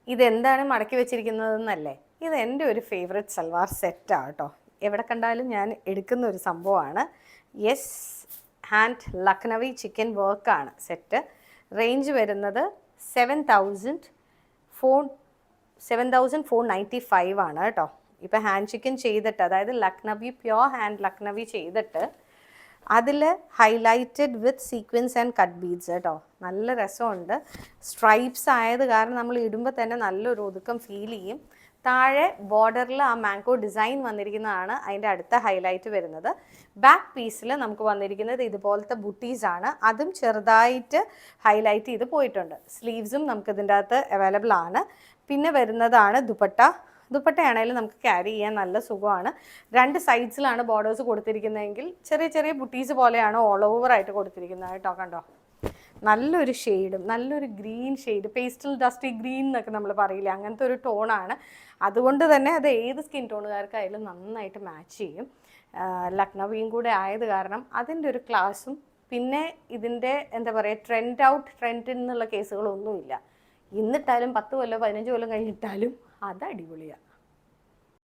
ഇതെന്താണ് മടക്കി വെച്ചിരിക്കുന്നതെന്നല്ലേ? ഇത് എൻ്റെ ഒരു ഫേവറേറ്റ് സൽവാർ സെറ്റാണ് കേട്ടോ. എവിടെ കണ്ടാലും ഞാൻ എടുക്കുന്ന ഒരു സംഭവമാണ്. യെസ്, ഹാൻഡ് ലക്നവി ചിക്കൻ വർക്കാണ് സെറ്റ്. റേഞ്ച് വരുന്നത് 7,495 ആണ് കേട്ടോ. ഇപ്പോൾ ഹാൻഡ് ചിക്കൻ ചെയ്തിട്ട്, അതായത് ലക്നവി പ്യോർ ഹാൻഡ് ലക്നവി ചെയ്തിട്ട് അതിൽ highlighted with sequence and cut beads കേട്ടോ. നല്ല രസമുണ്ട്. സ്ട്രൈപ്സ് ആയത് കാരണം നമ്മൾ ഇടുമ്പോൾ തന്നെ നല്ലൊരു ഒതുക്കം ഫീൽ ചെയ്യും. താഴെ ബോർഡറിൽ ആ മാംഗോ ഡിസൈൻ വന്നിരിക്കുന്നതാണ് അതിൻ്റെ അടുത്ത ഹൈലൈറ്റ് വരുന്നത്. ബാക്ക് പീസിൽ നമുക്ക് വന്നിരിക്കുന്നത് ഇതുപോലത്തെ ബുട്ടീസാണ്. അതും ചെറുതായിട്ട് ഹൈലൈറ്റ് ചെയ്ത് പോയിട്ടുണ്ട്. സ്ലീവ്സും നമുക്ക് ഇതിൻ്റെ അകത്ത് അവൈലബിൾ ആണ്. പിന്നെ വരുന്നതാണ് ദുപ്പട്ട. ദുപ്പട്ടയാണെങ്കിലും നമുക്ക് ക്യാരി ചെയ്യാൻ നല്ല സുഖമാണ്. 2 സൈഡ്സിലാണ് ബോർഡേഴ്സ് കൊടുത്തിരിക്കുന്നതെങ്കിൽ ചെറിയ ചെറിയ ബുട്ടീസ് പോലെയാണ് ഓൾ ഓവറായിട്ട് കൊടുത്തിരിക്കുന്നത് കേട്ടോ. കണ്ടോ, നല്ലൊരു ഷെയ്ഡും, നല്ലൊരു green shade, pastel dusty green എന്നൊക്കെ നമ്മൾ പറയില്ലേ, അങ്ങനത്തെ ഒരു ടോണാണ്. അതുകൊണ്ട് തന്നെ അത് ഏത് സ്കിൻ ടോണുകാർക്കായാലും നന്നായിട്ട് മാച്ച് ചെയ്യും. ലക്നവിയും കൂടെ ആയത് കാരണം അതിൻ്റെ ഒരു ക്ലാസ്സും, പിന്നെ ഇതിൻ്റെ എന്താ പറയുക, ട്രെൻഡ് എന്നുള്ള കേസുകളൊന്നുമില്ല. ഇന്നിട്ടാലും 10 കൊല്ലം 15 കൊല്ലം കഴിഞ്ഞിട്ടാലും അത് അടിപൊളിയാണ്.